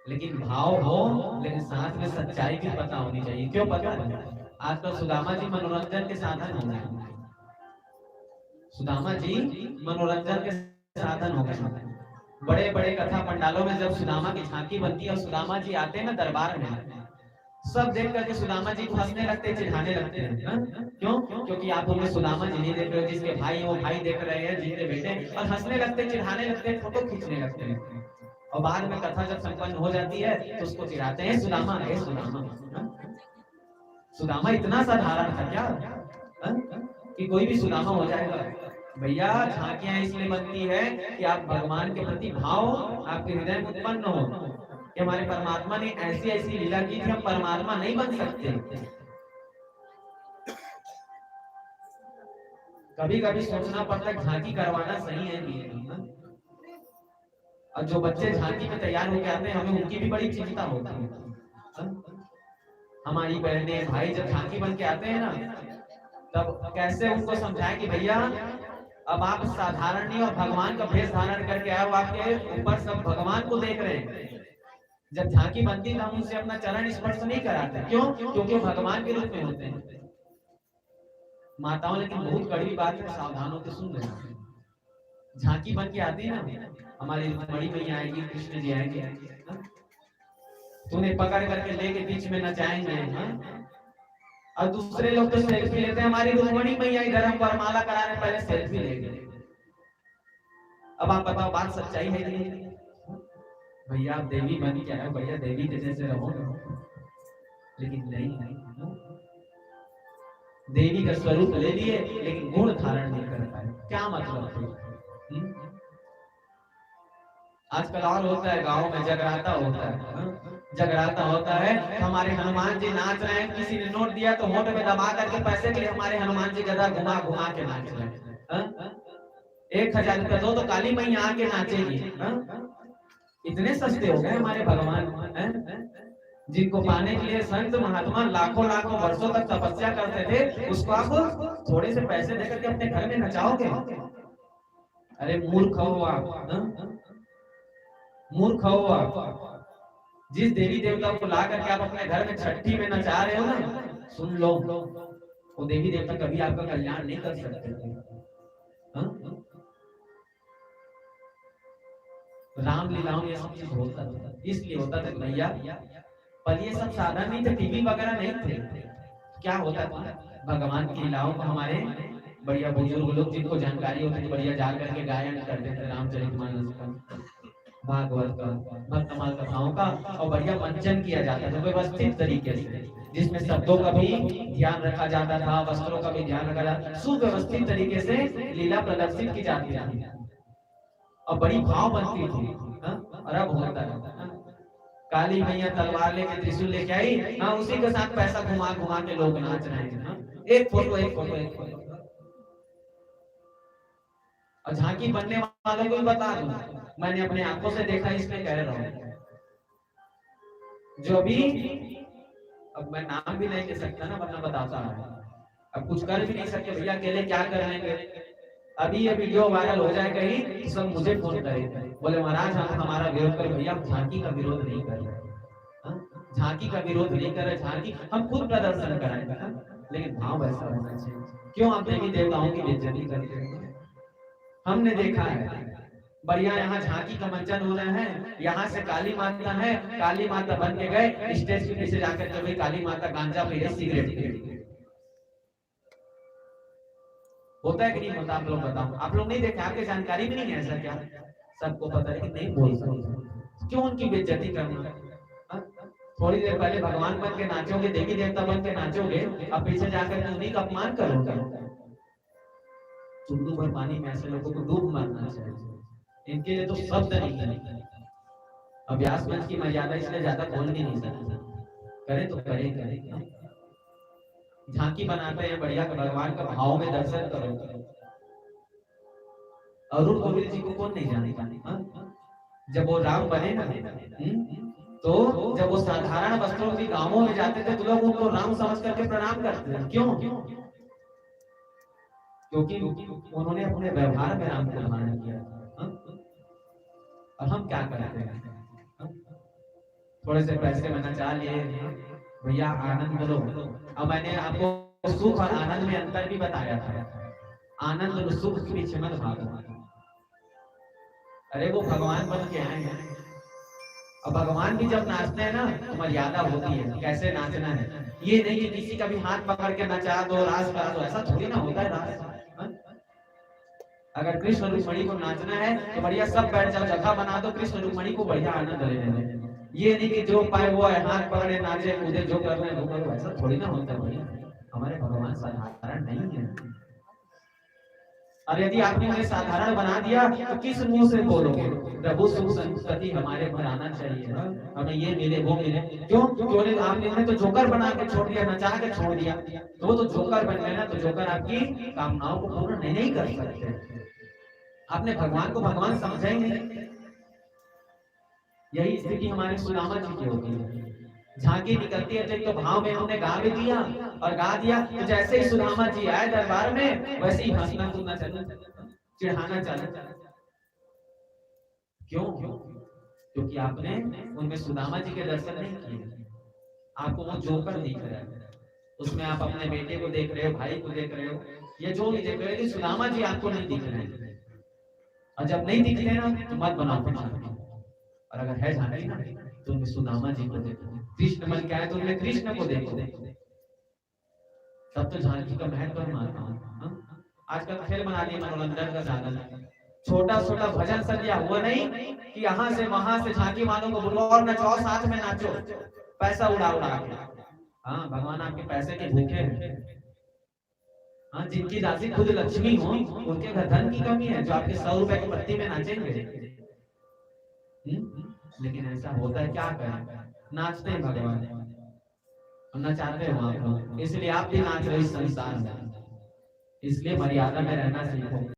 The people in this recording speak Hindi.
लेकिन भाव हो, लेकिन साथ में सच्चाई भी पता होनी चाहिए। क्यों पता है? आजकल सुदामा जी मनोरंजन के साधन हो गए। सुदामा जी मनोरंजन के साधन हो गए। बड़े बड़े कथा पंडालों में जब सुदामा की झांकी बनती है और सुदामा जी आते हैं ना दरबार में, सब देख करके सुदामा जी को हंसने लगते हैं, चिढ़ाने लगते हैं। क्यों? क्योंकि आप उनमें सुदामा जी नहीं देख रहे हो, जिसके भाई वो भाई देख रहे हैं, जिनके बेटे, और हंसने लगते हैं, चिढ़ाने लगते हैं, फोटो खींचने लगते हैं। और बाद में कथा जब संपन्न हो जाती है तो उसको चिढ़ाते हैं, सुदामा है सुदामा। सुदामा इतना साधारण था क्या कि कोई भी सुदामा हो जाएगा? भैया झांकियां इसलिए बनती है कि आप भगवान के प्रति भाव आपके हृदय में उत्पन्न हो कि हमारे परमात्मा ने ऐसी ऐसी लीला की कि हम परमात्मा नहीं बन सकते। कभी कभी सोचना पड़ता है झांकी करवाना सही है नहीं। और जो बच्चे झांकी में तैयार होकर आते हैं हमें उनकी भी बड़ी चिंता होती है। हमारी बहनें भाई जब झांकी बन के आते हैं ना, तब कैसे उनको समझाएं कि भैया अब आप साधारण नहीं और भगवान का भेष धारण करके आए हो, आपके ऊपर सब भगवान को देख रहे हैं। जब झांकी बनती है हम उनसे अपना चरण स्पर्श नहीं कराते। क्यों? क्योंकि भगवान के रूप में होते हैं। माताओं, लेकिन बहुत कड़वी बात है, सावधान होकर सुन लेना। झांकी बन के आती है ना, हमारी बड़ी मैया आएगी, कृष्ण जी आएंगे, तुम्हें पकड़ करके लेके बीच में नचाएंगे। और दूसरे लोग तो सेल्फी लेते हैं, हमारी रुक्मणी मैया इधर हम वरमाला कराने पहले सेल्फी लेंगे। अब आप बताओ बात सच्चाई है ये? भैया आप देवी बन के आए, भैया देवी के जैसे रहो। लेकिन नहीं, देवी का स्वरूप ले लिए लेकिन गुण धारण नहीं कर पाए। क्या मतलब? आजकल और होता है, गांव में जगराता होता है। जगराता होता है, हमारे हनुमान जी नाच रहे हैं, किसी ने नोट दिया तो होठ में दबा करके पैसे के लिए हमारे हनुमान जी गदा घुमा घुमा के नाच रहे हैं। 1000 रुपया दो तो काली मैया आके नाचेगी। इतने सस्ते हो गए हमारे भगवान, जिनको पाने के लिए संत महात्मा लाखों लाखों वर्षों तक तपस्या करते थे, उसको आप थोड़े से पैसे देकर के अपने घर में नचाओगे? अरे मूर्ख हो आप, मूर्ख हो आप। जिस देवी देवता को ला करके आप अपने घर में छठी में नचा रहे हो ना, सुन लो, वो देवी देवता कभी आपका कल्याण नहीं कर सकते। राम लीलाओं में सब चीज होता था, इसलिए होता था भैया, पर ये सब साधन नहीं थे, टीवी वगैरह नहीं थे। क्या होता था? भगवान की लीलाओं को हमारे बढ़िया बुजुर्ग लोग जिनको जानकारी होती थी बढ़िया जा करके गायन करते थे, रामचरितमानस का, भागवत का, भक्तमाल कथाओं का, और बढ़िया मंचन किया जाता था व्यवस्थित तरीके से, जिसमें शब्दों का भी ध्यान रखा जाता था, वस्त्रों का भी ध्यान रखा जाता, सुव्यवस्थित तरीके से लीला प्रदर्शित की जाती थी और बड़ी भाव बनती थी। और अब होता है काली मैया तलवार लेके त्रिशूल लेके आई, उसी के साथ पैसा घुमा घुमा के लोग नाच रहे हैं। एक फोटो एक फोटो एक फोटो। और झांकी बनने वालों को भी बता दूं, मैंने अपने आंखों से देखा, इसमें कह रहा हूं, जो भी, अब मैं नाम भी नहीं ले सकता ना, वरना बताता हूं, अब कुछ कर भी नहीं सकते भैया, अकेले क्या कर लेंगे। अभी ये वीडियो वायरल हो जाए कहीं तो सब मुझे फोन करेंगे, बोले महाराज हम हमारा विरोध कर। भैया झांकी का विरोध नहीं कर रहे, झांकी का विरोध नहीं कर रहे, झांकी हम खुद प्रदर्शन कराएंगे, लेकिन भाव ऐसा होना चाहिए। क्यों आप देवी देवताओं की बेइज्जती करते हैं? हमने देखा है बढ़िया यहाँ झांकी का मंचन हो रहा है, यहाँ से काली माता है, काली माता बन के गए, स्टेज के पीछे जाकर के भाई काली माता गांजा पी रही, सिगरेट पी रही। होता है कि नहीं होता? आप लोग बताओ, आप लोग नहीं देखे, आपकी जानकारी भी नहीं है ऐसा? क्या सबको पता है कि नहीं बोल सकते? क्यों उनकी बेइज्जती करना? थोड़ी देर पहले भगवान बन के नाचोगे, देवी देवता बन के नाचोगे, अब पीछे जाकर के उन्हीं का अपमान करोगे। चुल्लू भर पानी में ऐसे लोगों को डूब मरना चाहिए, इनके लिए तो शब्द नहीं है। अब व्यास मंच की मर्यादा, इसलिए ज्यादा बोल भी नहीं सकते, करें तो करें। झांकी बनाते हैं बढ़िया, भगवान का भाव में दर्शन करो। अरुण गोविल जी को कौन नहीं जानता? जब वो राम बने ना, तो जब वो साधारण वस्त्रों की गांवों में जाते थे तो लोग उनको राम समझ करके प्रणाम करते थे। क्यों? क्योंकि उन्होंने अपने व्यवहार में राम को धारण किया। और हम क्या करते हैं? थोड़े से पैसे में नचा लिए, भैया आनंद लो। अब मैंने आपको सुख और आनंद में अंतर भी बताया था। आनंद और सुख के पीछे मत भागो। अरे वो भगवान बन के आए हैं, और भगवान भी जब नाचते हैं ना तो मर्यादा होती है, कैसे नाचना है। ये नहीं कि किसी का भी हाथ पकड़ के नचा दो, रास करा दो, ऐसा थोड़ी ना होता है रास। हाँ? अगर कृष्ण रुक्मणी को नाचना है तो बढ़िया सब बैठ जाओ, जगह बना दो, कृष्ण रुक्मणी को बढ़िया आनंद लेने दो। ये नहीं कि जो पाए वो हाथ पकड़े नाचे कूदे, जो कर रहे हैं वो करो, ऐसा थोड़ी ना होता है भैया। हमारे भगवान साधारण नहीं है। और यदि आपने उन्हें साधारण बना दिया तो किस मुंह से बोलोगे प्रभु सुख संपत्ति हमारे पर आना चाहिए, हमें ये मिले वो मिले। क्यों? क्योंकि आपने उन्हें तो जोकर बना के छोड़ दिया, नचा के छोड़ दिया, तो वो तो जोकर बन गए ना। तो जोकर आपकी कामनाओं को पूर्ण नहीं कर सकते। आपने भगवान को भगवान समझा ही नहीं। यही स्थिति हमारे सुदामा जी की होगी। झांकी निकलती है तो भाव में हमने गा भी दिया और गा दिया, तो जैसे ही सुदामा जी आए दरबार में वैसे ही हंसना कूदना चला, चिढ़ाना चला। क्यों? क्योंकि आपने उनमें सुदामा जी के दर्शन नहीं किए। आपको वो जोकर दिख रहा है, उसमें आप अपने बेटे को देख रहे हो, भाई को देख रहे हो, ये जो नहीं देख रहे हो, सुदामा जी आपको नहीं दिख रहे हैं। और जब नहीं दिख रहे ना तो मत बनाओ झांकी, और अगर है झांकी ना तो उनमें सुदामा जी को देखो। कृष्ण बन के आए तो उनमें कृष्ण को देखो, तब तो झांकी का महत्व मानता हूँ। आजकल खेल बना दिए मनोरंजन का साधन, छोटा छोटा भजन संध्या हुआ नहीं कि यहाँ से वहां से झांकी वालों को बुलाओ और नचाओ, साथ में नाचो, पैसा उड़ा उड़ा के। हाँ, भगवान आपके पैसे के भूखे हैं। हाँ, जिनकी दासी खुद लक्ष्मी हो उनके घर धन की कमी है, जो आपके 100 रुपए की पत्ती में नाचेंगे। लेकिन ऐसा होता है, क्या करें, नाचते हैं भगवान, नचाते हो आप लोग, इसलिए आप भी नाच रहे इस संसार में। इसलिए मर्यादा में रहना सीखो।